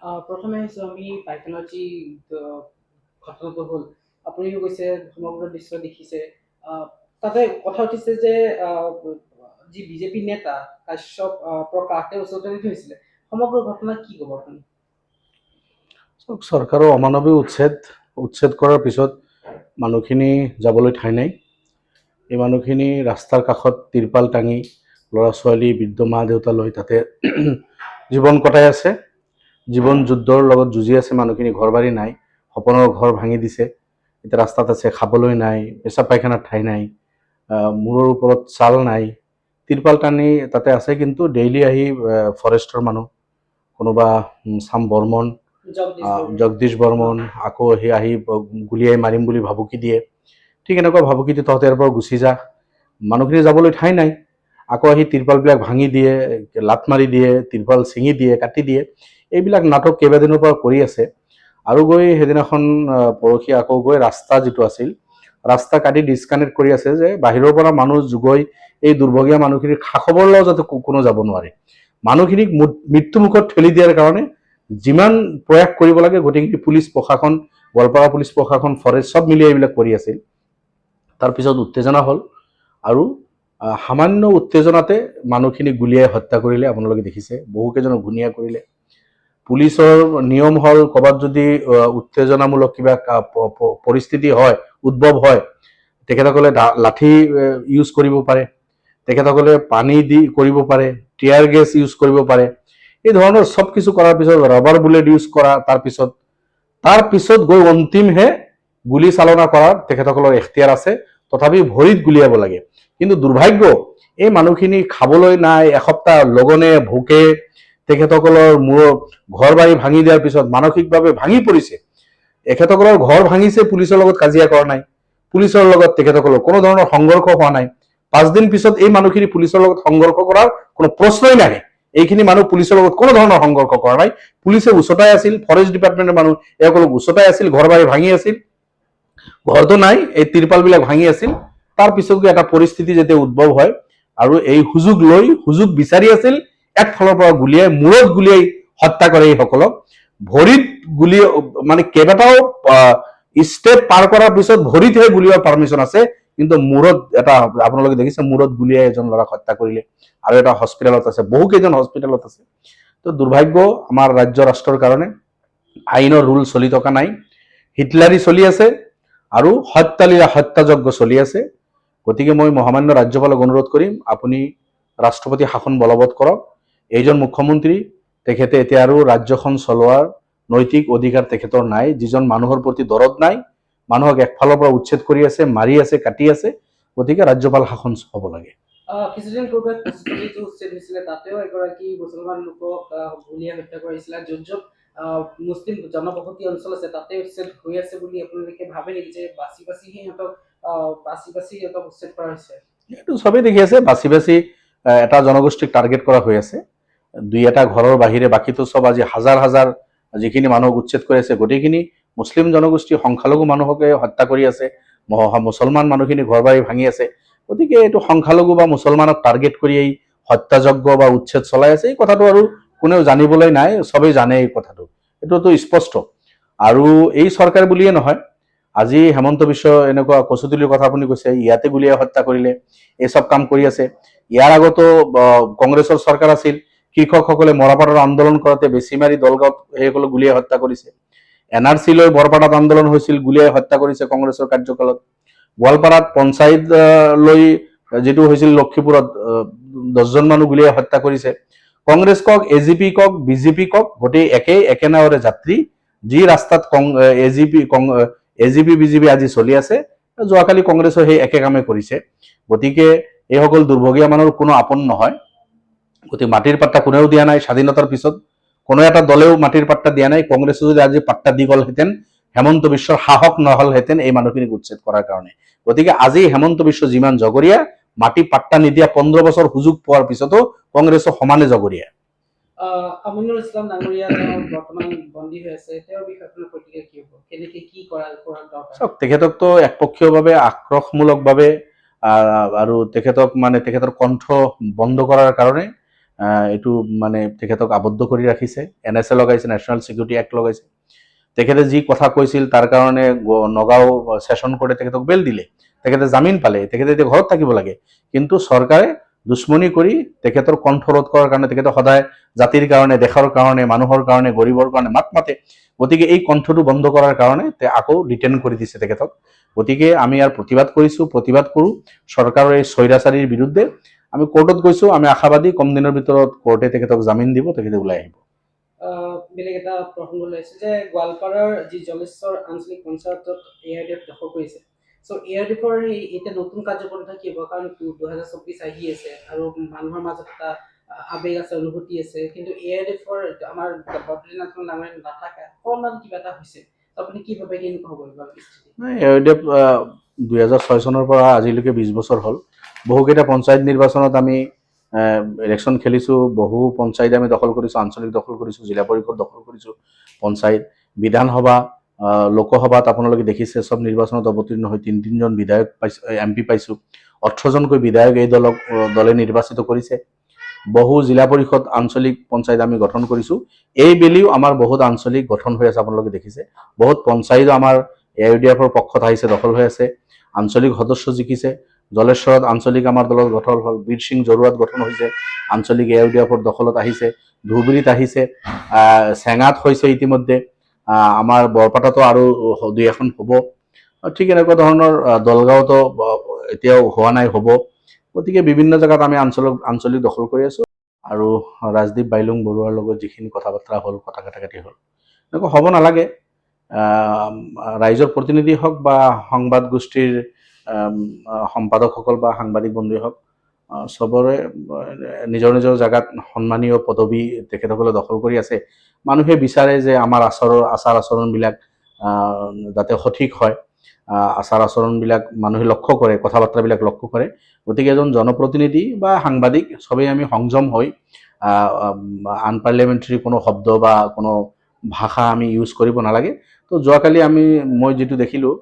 প্ৰথমে আহিছোঁ আমি পাইথানৰ যি ঘটনাটো হ'ল, আপুনিও কৈছে সমগ্ৰ দৃশ্য দেখিছে। তাতে কথা উঠিছে যে যি বিজেপি নেতা কাশ্যপ প্ৰকাশ তেওঁ ওচৰতে থৈছিলে। সমগ্ৰ ঘটনা কি ক'ব আপুনি? চৰকাৰৰ অমানৱিক উচ্ছেদ কৰাৰ পিছত মানুহখিনি যাবলৈ ঠাই নাই। এই মানুহখিনি ৰাস্তাৰ কাষত তিৰপাল টাঙি ল'ৰা ছোৱালী বৃদ্ধ মা দেউতা লৈ তাতে জীৱন কটাই আছে। জীৱন যুদ্ধৰ লগত যুঁজি আছে মানুহখিনি। ঘৰ বাৰী নাই, সপোনৰ ঘৰ ভাঙি দিছে, এতিয়া ৰাস্তাত আছে, খাবলৈ নাই, পেচাব পায়খানাৰ ঠাই নাই, মূৰৰ ওপৰত ছাল নাই, তিৰপাল টানি তাতে আছে। কিন্তু ডেইলি আহি ফৰেষ্টৰ মানুহ, কোনোবা চাম বৰ্মন, জগদীশ বৰ্মন আকৌ আহি গুলিয়াই মাৰিম বুলি ভাবুকি দিয়ে। ঠিক এনেকুৱা ভাবুকি দি তহঁতে ইয়াৰ পৰা গুচি যা, মানুহখিনি যাবলৈ ঠাই নাই। আকৌ আহি তিৰপালবিলাক ভাঙি দিয়ে, লাত মাৰি দিয়ে, তিৰপাল ছিঙি দিয়ে, কাটি দিয়ে। এইবিলাক নাটক কেইবাদিনৰ পৰা কৰি আছে। আৰু গৈ সেইদিনাখন পৰহি আকৌ গৈ ৰাস্তা যিটো আছিল, ৰাস্তা কাটি ডিছকানেক্ট কৰি আছে যে বাহিৰৰ পৰা মানুহ গৈ এই দুৰ্ভগীয়া মানুহখিনিৰ খা খবৰ লওঁ যাতে কোনো যাব নোৱাৰে। মানুহখিনিক মৃত্যুমুখত ঠেলি দিয়াৰ কাৰণে যিমান প্ৰয়াস কৰিব লাগে গোটেইখিনি পুলিচ প্ৰশাসন, গোৱালপাৰা পুলিচ প্ৰশাসন, ফৰেষ্ট চব মিলি এইবিলাক কৰি আছিল। তাৰপিছত উত্তেজনা হ'ল আৰু সামান্য উত্তেজনাতে মানুহখিনি গুলিয়াই হত্যা কৰিলে। আপোনালোকে দেখিছে বহুকেইজনক ঘূণীয়া কৰিলে। পুলিচৰ নিয়ম হ'ল ক'ৰবাত যদি উত্তেজনামূলক কিবা পৰিস্থিতি হয়, উদ্ভৱ হয়, তেখেতসকলে লাঠি ইউজ কৰিব পাৰে, তেখেতসকলে পানী দি কৰিব পাৰে, টিয়াৰ গেছ ইউজ কৰিব পাৰে। এই ধৰণৰ চব কিছু কৰাৰ পিছত ৰাবাৰ বুলেট ইউজ কৰা, তাৰপিছত গৈ অন্তিমহে গুলি চালনা কৰাৰ তেখেতসকলৰ এখতিয়াৰ আছে। তথাপি ভৰিত গুলিয়াব লাগে। কিন্তু দুৰ্ভাগ্য, এই মানুহখিনি খাবলৈ নাই, এসপ্তাহ লগনে ভোকে, তেখেতসকলৰ ঘৰ বাৰী ভাঙি দিয়াৰ পিছত মানসিকভাৱে ভাঙি পৰিছে। এখেতসকলৰ ঘৰ ভাঙিছে, পুলিচৰ লগত কাজিয়া কৰা নাই, পুলিচৰ লগত তেখেতসকলৰ কোনো ধৰণৰ সংঘৰ্ষ হোৱা নাই। 5 দিন পিছত এই মানুহখিনি পুলিচৰ লগত সংঘৰ্ষ কৰাৰ কোনো প্ৰশ্নই নাহে। এইখিনি মানুহ পুলিচৰ লগত কোনো ধৰণৰ সংঘৰ্ষ কৰা নাই। পুলিচে উচতাই আছিল, ফৰেষ্ট ডিপাৰ্টমেণ্টৰ মানুহ এওঁলোকক উচতাই আছিল, ঘৰ বাৰী ভাঙি আছিল, ঘৰটো নাই, এই তিৰপালবিলাক ভাঙি আছিল। তাৰপিছত এটা পৰিস্থিতি যেতিয়া উদ্ভৱ হয় আৰু এই সুযোগ বিচাৰি আছিল, একফালৰ পৰা গুলিয়াই মূৰত গুলিয়াই হত্যা কৰে এইসকলক। ভৰিত গুলি মানে কেইবাটাও ষ্টেপ পাৰ কৰাৰ পিছত ভৰিতহে গুলিওৱাৰ পাৰ্মিশ্যন আছে, কিন্তু মূৰত এটা আপোনালোকে দেখিছে মূৰত গুলিয়াই এজন ল'ৰাক হত্যা কৰিলে। আৰু এটা হস্পিটেলত আছে, বহুকেইজন হস্পিটেলত আছে। তো দুৰ্ভাগ্য আমাৰ ৰাজ্য ৰাষ্ট্ৰৰ কাৰণে আইনৰ ৰুল চলি থকা নাই, হিটলাৰী চলি আছে আৰু হত্যাযজ্ঞ চলি আছে। গতিকে মই মহামান্য ৰাজ্যপালক অনুৰোধ কৰিম, আপুনি ৰাষ্ট্ৰপতি শাসন বলবৎ কৰক। এইজন মুখ্যমন্ত্ৰী, তেখেতে এতিয়া আৰু ৰাজ্যখন চলোৱাৰ নৈতিক অধিকাৰ তেখেতৰ নাই। যিজন মানুহৰ প্ৰতি দৰদ নাই, মানুহক একফালৰ পৰা উচ্ছেদ কৰি আছে, মাৰি আছে, কাটি আছে। গতিকে ৰাজ্যপাল শাসন হ'ব লাগে। কিছুদিন পূৰ্বে কচুতলিত উচ্ছেদ হৈছিলে, তাতেও এগৰাকী মুছলমান লোকক গুলীয়াই হত্যা কৰিছিলে। য'ত মুছলিম জনবসতি অঞ্চল আছে তাতে উচ্ছেদ হৈ আছে বুলি আপোনালোকে ভাবে নেকি যে বাছি বাছি সিহঁতক উচ্ছেদ কৰা হৈছে? এইটো চবেই দেখি আছে, বাছি বাছি এটা জনগোষ্ঠীক টাৰ্গেট কৰা হৈ আছে। 2-এটা ঘৰৰ বাহিৰে বাকীটো চব আজি হাজাৰ হাজাৰ যিখিনি মানুহক উচ্ছেদ কৰি আছে, গোটেইখিনি মুছলিম জনগোষ্ঠী সংখ্যালঘু মানুহকে হত্যা কৰি আছে। মুছলমান মানুহখিনি ঘৰ বাৰী ভাঙি আছে। গতিকে এইটো সংখ্যালঘু বা মুছলমানক টাৰ্গেট কৰি এই হত্যাযজ্ঞ বা উচ্ছেদ চলাই আছে। এই কথাটো আৰু কোনেও জানিবলৈ নাই, চবেই জানে এই কথাটো, এইটোতো স্পষ্ট। আৰু এই চৰকাৰ বুলিয়ে নহয়, আজি হেমন্ত বিশ্ব এনেকুৱা কচুতলিৰ কথা আপুনি কৈছে, ইয়াতে গুলিয়াই হত্যা কৰিলে, এই চব কাম কৰি আছে। ইয়াৰ আগতো কংগ্ৰেছৰ চৰকাৰ আছিল, কৃষকসকলে মৰাপাটৰ আন্দোলন কৰোঁতে বেছিমাৰি দলগাঁৱত সেইসকলক গুলিয়াই হত্যা কৰিছে। NRC লৈ বৰপাটাত আন্দোলন হৈছিল, গুলিয়াই হত্যা কৰিছে কংগ্ৰেছৰ কাৰ্যকালত। গোৱালপাৰাত পঞ্চায়ত লৈ যিটো হৈছিল লক্ষীপুৰত 10জন মানুহ গুলিয়াই হত্যা কৰিছে। কংগ্ৰেছ কওক, AGP কওক, BJP কওক, গোটেই একে নাৱৰে যাত্ৰী। যি ৰাস্তাত AGP BJP আজি চলি আছে, যোৱাকালি কংগ্ৰেছৰ সেই একে কামে কৰিছে। গতিকে এইসকল দুৰ্ভগীয়া মানুহৰ কোনো আপন নহয়। গতিকে মাটিৰ পাট্টা কোনেও দিয়া নাই। স্বাধীনতাৰ পিছত কোনো এটা দলেও মাটিৰ পাট্টা দিয়া নাই। কংগ্ৰেছে যদি আজি পাট্টা দি গ'লহেঁতেন, হেমন্ত বিশ্বৰ সাহস নহলহেঁতেন এই মানুহখিনিক উচ্ছেদ কৰাৰ কাৰণে। গতিকে আজি হেমন্ত বিশ্ব যিমান জগৰীয়া, মাটি পাট্টা নিদিয়া 15 বছৰ সুযোগ পোৱাৰ পিছতো কংগ্ৰেছৰ সমানে জগৰীয়া। আমিনুল ইছলাম ডাঙৰীয়া তেওঁ বৰ্তমান বন্দী হৈ আছে, তেওঁৰ বিষয়ে আপোনাৰ প্ৰতিক্ৰিয়া কি হ'ব? কেনেকে কি কৰা দৰকাৰ? চাওক, তেখেতকতো একপক্ষীয়ভাৱে আক্ৰোশমূলকভাৱে আৰু তেখেতৰ কণ্ঠ বন্ধ কৰাৰ কাৰণে এইটো মানে তেখেতক আবদ্ধ কৰি ৰাখিছে, NSA লগাইছে, নেশ্যনেল ছিকিউৰিটি এক্ট লগাইছে। তেখেতে যি কথা কৈছিল তাৰ কাৰণে নগাঁও ছেছন কোৰ্টে তেখেতক বেল দিলে, তেখেতে জামিন পালে, তেখেতে এতিয়া ঘৰত থাকিব লাগে। কিন্তু চৰকাৰে দুশ্মনী কৰি তেখেতৰ কণ্ঠ ৰোধ কৰাৰ কাৰণে তেখেতে সদায় জাতিৰ কাৰণে, দেশৰ কাৰণে, মানুহৰ কাৰণে, গৰীবৰ কাৰণে মাত মাতে। গতিকে এই কণ্ঠটো বন্ধ কৰাৰ কাৰণে আকৌ ৰিটেন কৰি দিছে তেখেতক। গতিকে আমি ইয়াৰ প্ৰতিবাদ কৰিছোঁ, প্ৰতিবাদ কৰোঁ চৰকাৰৰ এই স্বৈৰাচাৰীৰ বিৰুদ্ধে। আমি কোৰ্টত গৈছোঁ, আমি আশাবাদী কম দিনৰ ভিতৰত কোৰ্টে তেখেতক জামিন দিব, তেখেতে ওলাই আহিব। বেলেগ এটা প্ৰসংগ লৈছে যে গোৱালপাৰাৰ যি জলেশ্বৰ আঞ্চলিক পঞ্চায়তত ARDF দখল কৰিছে। চ' ARDFৰ এতিয়া নতুন কাৰ্যপন্থা কি হ'ব? কাৰণ 2024 আহি আছে আৰু মানুহৰ মাজত এটা আবেগ আছে, অনুভূতি আছে, কিন্তু ARDFৰ আমাৰ বদ্ৰীনাথ ডাঙৰীয়া নাথাকে, অকণমান কিবা এটা হৈছে। আপুনি কি ভাবে কেনেকুৱা হ'ব এইবাৰ স্থিতি? ARDF 2006 চনৰ পৰা আজিলৈকে 20 বছৰ হ'ল। বহুকেইটা পঞ্চায়ত নিৰ্বাচনত আমি ইলেকশ্যন খেলিছোঁ, বহু পঞ্চায়ত আমি দখল কৰিছোঁ, আঞ্চলিক দখল কৰিছোঁ, জিলা পৰিষদ দখল কৰিছোঁ, পঞ্চায়ত, বিধানসভা, লোকসভাত আপোনালোকে দেখিছে চব নিৰ্বাচনত অৱতীৰ্ণ হৈ 3জন বিধায়ক পাইছোঁ, MP পাইছোঁ, 18জনকৈ বিধায়ক এই দলে নিৰ্বাচিত কৰিছে। বহু জিলা পৰিষদ, আঞ্চলিক পঞ্চায়ত আমি গঠন কৰিছোঁ। এই বেলিও আমাৰ বহুত আঞ্চলিক গঠন হৈ আছে, আপোনালোকে দেখিছে। বহুত পঞ্চায়ত আমাৰ ARDFৰ পক্ষত আহিছে, দখল হৈ আছে। আঞ্চলিক সদস্য জিকিছে। জলেশ্বৰত আঞ্চলিক আমাৰ দলত গঠন হ'ল, বীৰ সিং জৰুৱাত গঠন হৈছে, আঞ্চলিক ARDFৰ দখলত আহিছে, ধুবুৰীত আহিছে, চেঙাত হৈছে ইতিমধ্যে, আমাৰ বৰপেটাতো আৰু 2-এখন হ'ব। ঠিক এনেকুৱা ধৰণৰ দলগাঁৱতো এতিয়াও হোৱা নাই, হ'ব। গতিকে বিভিন্ন জেগাত আমি আঞ্চলিক দখল কৰি আছোঁ। আৰু ৰাজদীপ বাইলুং বৰুৱাৰ লগত যিখিনি কথা বতৰা হ'ল, কথা কাটাকাটি হ'ল, এনেকুৱা হ'ব নালাগে। ৰাইজৰ প্ৰতিনিধি হওক বা সংবাদ গোষ্ঠীৰ সম্পাদকসকল বা সাংবাদিক বন্ধুৱে হওক, চবৰে নিজৰ নিজৰ জেগাত সন্মানীয় পদবী তেখেতসকলে দখল কৰি আছে। মানুহে বিচাৰে যে আমাৰ আচাৰ আচৰণবিলাক যাতে সঠিক হয়, আচাৰ আচৰণবিলাক মানুহে লক্ষ্য কৰে, কথা বাৰ্তাবিলাক লক্ষ্য কৰে। গতিকে এজন জনপ্ৰতিনিধি বা সাংবাদিক সবেই আমি সংযম হৈ আনপাৰ্লিয়ামেণ্টাৰী কোনো শব্দ বা কোনো ভাষা আমি ইউজ কৰিব নালাগে। তো যোৱাকালি মই যিটো দেখিলোঁ,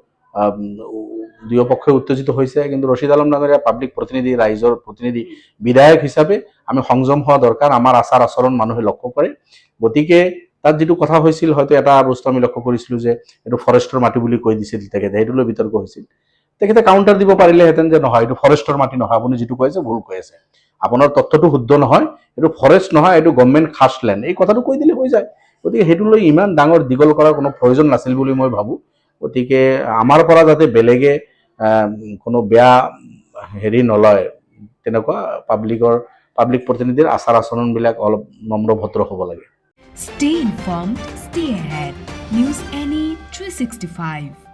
দুয়ো পক্ষই উত্তেজিত হৈছে, কিন্তু ৰছিদ আলম ডাঙৰীয়া পাব্লিক প্ৰতিনিধি, ৰাইজৰ প্ৰতিনিধি, বিধায়ক হিচাপে আমি সংযম হোৱা দৰকাৰ। আমাৰ আচাৰ আচৰণ মানুহে লক্ষ্য কৰে। গতিকে তাত যিটো কথা হৈছিল, হয়তো এটা বস্তু আমি লক্ষ্য কৰিছিলোঁ যে এইটো ফৰেষ্টৰ মাটি বুলি কৈ দিছিল তেখেতে, সেইটো লৈ বিতৰ্ক হৈছিল। তেখেতে কাউণ্টাৰ দিব পাৰিলেহেঁতেন যে নহয়, এইটো ফৰেষ্টৰ মাটি নহয়, আপুনি যিটো কৈ আছে ভুল কৈ আছে, আপোনাৰ তথ্যটো শুদ্ধ নহয়, এইটো ফৰেষ্ট নহয়, এইটো গভৰ্ণমেণ্ট খাষ্ট লেণ্ড, এই কথাটো কৈ দিলে হৈ যায়। গতিকে সেইটো লৈ ইমান ডাঙৰ দীঘল কৰাৰ কোনো প্ৰয়োজন নাছিল বুলি মই ভাবোঁ। গতিকে আমাৰ পৰা যাতে বেলেগে কোনো বেয়া হেৰি নলয়, তেনেকুৱা পাব্লিক প্ৰতিনিধিৰ আচাৰ আচৰণবিলাক অলপ নম্ৰ ভদ্ৰ হ'ব লাগে। Stay informed, stay ahead. News NE 365.